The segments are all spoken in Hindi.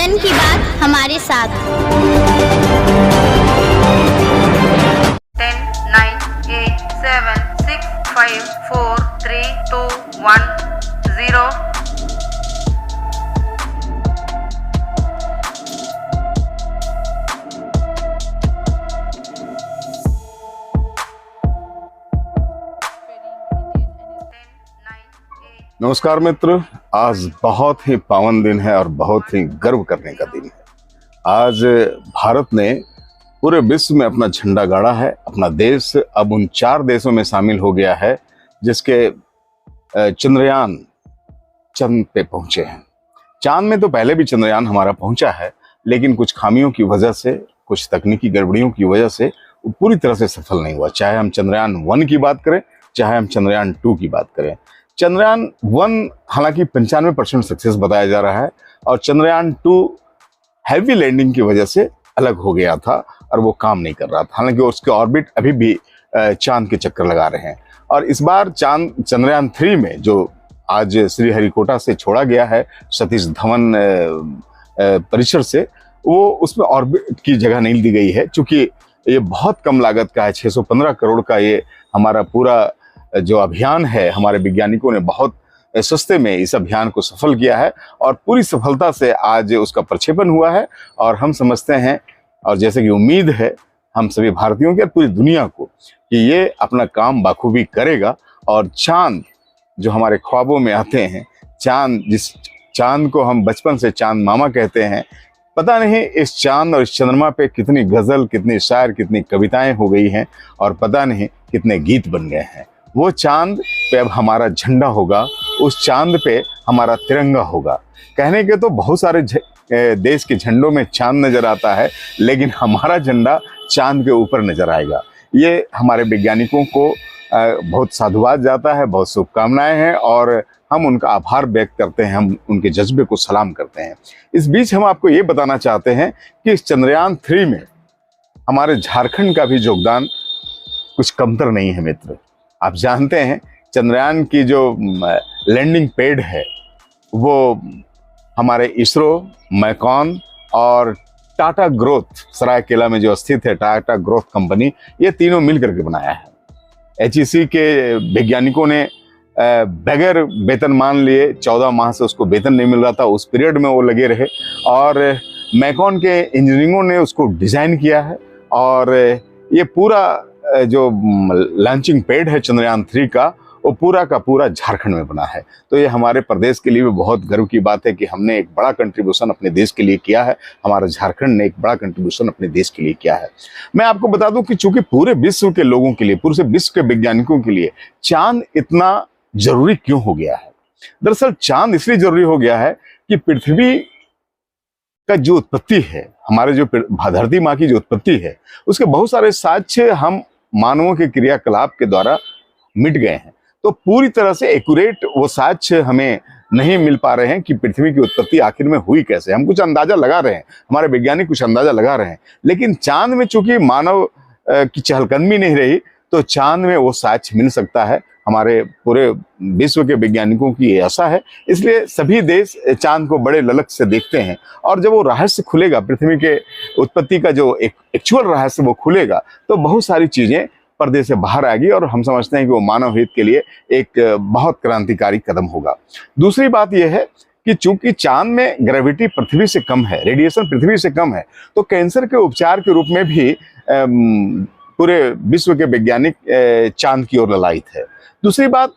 विजन की बात हमारे साथ। 10, 9, 8, 7, 6, 5, 4, 3, 2, 1, 0. नमस्कार मित्र, आज बहुत ही पावन दिन है और बहुत ही गर्व करने का दिन है। आज भारत ने पूरे विश्व में अपना झंडा गाड़ा है। अपना देश अब उन 4 देशों में शामिल हो गया है जिसके चंद्रयान चांद पे पहुंचे हैं। चांद में तो पहले भी चंद्रयान हमारा पहुंचा है, लेकिन कुछ खामियों की वजह से, कुछ तकनीकी गड़बड़ियों की वजह से वो पूरी तरह से सफल नहीं हुआ। चाहे हम चंद्रयान 1 की बात करें, चाहे हम चंद्रयान 2 की बात करें। चंद्रयान 1 हालांकि 95% सक्सेस बताया जा रहा है और चंद्रयान 2 हैवी लैंडिंग की वजह से अलग हो गया था और वो काम नहीं कर रहा था। हालांकि उसके ऑर्बिट अभी भी चांद के चक्कर लगा रहे हैं। और इस बार चंद्रयान 3 में जो आज श्रीहरिकोटा से छोड़ा गया है सतीश धवन परिसर से, वो उसमें ऑर्बिट की जगह नहीं दी गई है, क्योंकि ये बहुत कम लागत का है। 615 करोड़ का ये हमारा पूरा जो अभियान है, हमारे वैज्ञानिकों ने बहुत सस्ते में इस अभियान को सफल किया है और पूरी सफलता से आज उसका प्रक्षेपण हुआ है। और हम समझते हैं, और जैसे कि उम्मीद है हम सभी भारतीयों की और पूरी दुनिया को, कि ये अपना काम बाखूबी करेगा और चांद जो हमारे ख्वाबों में आते हैं, चांद जिस चांद को हम बचपन से चांद मामा कहते हैं, पता नहीं इस चांद और इस चंद्रमा पे कितनी गजल, कितनी शायर, कितनी कविताएं हो गई हैं और पता नहीं कितने गीत बन गए हैं। वो चांद पे अब हमारा झंडा होगा, उस चांद पे हमारा तिरंगा होगा। कहने के तो बहुत सारे देश के झंडों में चांद नजर आता है, लेकिन हमारा झंडा चांद के ऊपर नजर आएगा। ये हमारे वैज्ञानिकों को बहुत साधुवाद जाता है, बहुत शुभकामनाएं हैं और हम उनका आभार व्यक्त करते हैं, हम उनके जज्बे को सलाम करते हैं। इस बीच हम आपको ये बताना चाहते हैं कि इस चंद्रयान 3 में हमारे झारखंड का भी योगदान कुछ कमतर नहीं है मित्र। आप जानते हैं चंद्रयान की जो लैंडिंग पैड है वो हमारे इसरो, मैकॉन और टाटा ग्रोथ सरायकेला में जो स्थित है टाटा ग्रोथ कंपनी, ये तीनों मिल करके बनाया है। HEC के वैज्ञानिकों ने बगैर वेतन मान लिए, 14 माह से उसको वेतन नहीं मिल रहा था, उस पीरियड में वो लगे रहे और मैकॉन के इंजीनियरों ने उसको डिजाइन किया है। और ये पूरा जो लॉन्चिंग पैड है चंद्रयान 3 का, वो पूरा का पूरा झारखंड में बना है। तो ये हमारे प्रदेश के लिए भी बहुत गर्व की बात है कि हमने एक बड़ा कंट्रीब्यूशन अपने देश के लिए किया है। हमारा झारखंड ने एक बड़ा कंट्रीब्यूशन अपने देश के लिए किया है। मैं आपको बता दूं कि चूंकि पूरे विश्व के लोगों के लिए, पूरे विश्व के वैज्ञानिकों के लिए चांद इतना जरूरी क्यों हो गया है? दरअसल चांद इसलिए जरूरी हो गया है कि पृथ्वी का जो उत्पत्ति है, हमारे जो धरती माँ की जो उत्पत्ति है, उसके बहुत सारे साक्ष्य हम मानवों के क्रियाकलाप के द्वारा मिट गए हैं। तो पूरी तरह से एक्यूरेट वो साक्ष्य हमें नहीं मिल पा रहे हैं कि पृथ्वी की उत्पत्ति आखिर में हुई कैसे। हम कुछ अंदाजा लगा रहे हैं, हमारे वैज्ञानिक कुछ अंदाजा लगा रहे हैं, लेकिन चांद में चूंकि मानव की चहलकदमी नहीं रही, तो चांद में वो साक्ष्य मिल सकता है। हमारे पूरे विश्व के वैज्ञानिकों की ये आशा है, इसलिए सभी देश चांद को बड़े ललक से देखते हैं। और जब वो रहस्य खुलेगा, पृथ्वी के उत्पत्ति का जो एक एक्चुअल रहस्य वो खुलेगा, तो बहुत सारी चीजें पर्दे से बाहर आएगी और हम समझते हैं कि वो मानव हित के लिए एक बहुत क्रांतिकारी कदम होगा। दूसरी बात यह है कि चूंकि चांद में ग्रेविटी पृथ्वी से कम है, रेडिएशन पृथ्वी से कम है, तो कैंसर के उपचार के रूप में भी पूरे विश्व के वैज्ञानिक चांद की ओर ललायित है। दूसरी बात,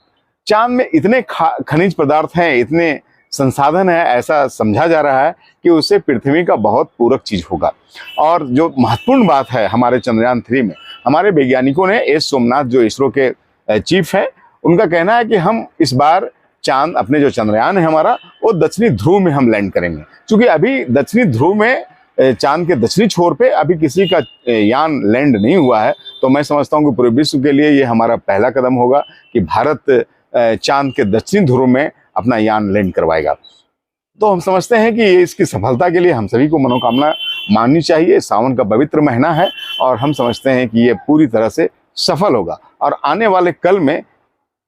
चांद में इतने खनिज पदार्थ हैं, इतने संसाधन है, ऐसा समझा जा रहा है कि उससे पृथ्वी का बहुत पूरक चीज होगा। और जो महत्वपूर्ण बात है, हमारे चंद्रयान 3 में हमारे वैज्ञानिकों ने, एस सोमनाथ जो इसरो के चीफ है, उनका कहना है कि हम इस बार चांद, अपने जो चंद्रयान है हमारा, वो दक्षिणी ध्रुव में हम लैंड करेंगे। क्योंकि अभी दक्षिणी ध्रुव में, चांद के दक्षिणी छोर पे अभी किसी का यान लैंड नहीं हुआ है। तो मैं समझता हूँ कि पूरे विश्व के लिए ये हमारा पहला कदम होगा कि भारत चांद के दक्षिणी ध्रुव में अपना यान लैंड करवाएगा। तो हम समझते हैं कि ये इसकी सफलता के लिए हम सभी को मनोकामना माननी चाहिए। सावन का पवित्र महीना है और हम समझते हैं कि ये पूरी तरह से सफल होगा और आने वाले कल में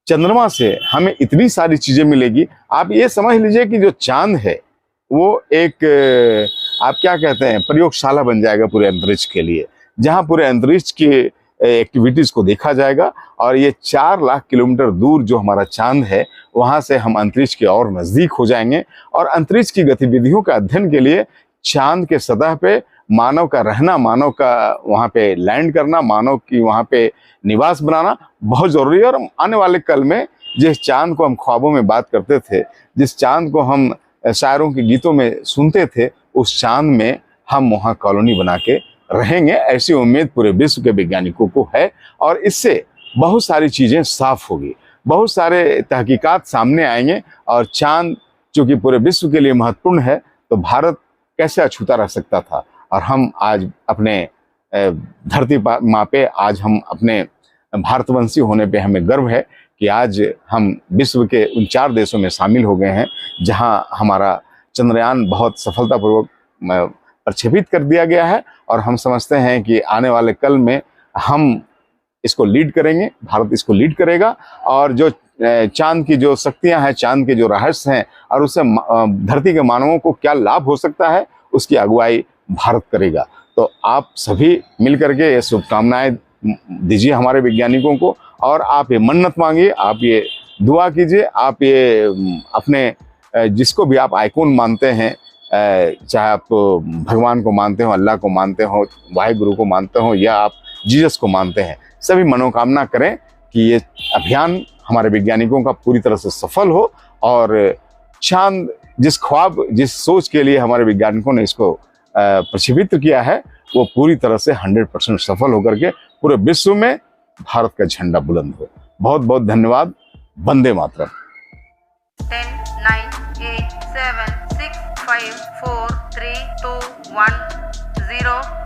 चंद्रमा से हमें इतनी सारी चीजें मिलेगी। आप ये समझ लीजिए कि जो चांद है वो एक आप क्या कहते हैं, प्रयोगशाला बन जाएगा पूरे अंतरिक्ष के लिए, जहां पूरे अंतरिक्ष की एक्टिविटीज को देखा जाएगा। और ये 4 लाख किलोमीटर दूर जो हमारा चांद है, वहां से हम अंतरिक्ष के और नजदीक हो जाएंगे। और अंतरिक्ष की गतिविधियों का अध्ययन के लिए चांद के सतह पे मानव का रहना, मानव का वहां पे लैंड करना, मानव की वहां पे निवास बनाना बहुत जरूरी है। और आने वाले कल में जिस चांद को हम ख्वाबों में बात करते थे, जिस चांद को हम शायरों के गीतों में सुनते थे, उस चांद में हम वहाँ कॉलोनी बना के रहेंगे, ऐसी उम्मीद पूरे विश्व के वैज्ञानिकों को है। और इससे बहुत सारी चीज़ें साफ होगी, बहुत सारे तहकीकात सामने आएंगे। और चांद चूँकि पूरे विश्व के लिए महत्वपूर्ण है, तो भारत कैसे अछूता रह सकता था। और हम आज अपने धरती माँ पे, आज हम अपने भारतवंशी होने पे हमें गर्व है कि आज हम विश्व के उन 4 देशों में शामिल हो गए हैं जहां हमारा चंद्रयान बहुत सफलतापूर्वक प्रक्षेपित कर दिया गया है। और हम समझते हैं कि आने वाले कल में हम इसको लीड करेंगे, भारत इसको लीड करेगा। और जो चांद की जो शक्तियां हैं, चांद के जो रहस्य हैं, और उससे धरती के मानवों को क्या लाभ हो सकता है, उसकी अगुवाई भारत करेगा। तो आप सभी मिलकर के ये शुभकामनाएं दीजिए हमारे वैज्ञानिकों को, और आप ये मन्नत मांगिए, आप ये दुआ कीजिए, आप ये अपने जिसको भी आप आइकॉन मानते हैं, चाहे आप भगवान को मानते हो, अल्लाह को मानते हो, वाहिगुरु को मानते हो, या आप जीसस को मानते हैं, सभी मनोकामना करें कि ये अभियान हमारे वैज्ञानिकों का पूरी तरह से सफल हो। और चांद जिस ख्वाब, जिस सोच के लिए हमारे वैज्ञानिकों ने इसको प्रक्षेपित किया है, वो पूरी तरह से 100% सफल होकर के पूरे विश्व में भारत का झंडा बुलंद हो। बहुत बहुत धन्यवाद। वंदे मातरम। 10, 9, 8, 7, 6, 5, 4, 3, 2, 1, 0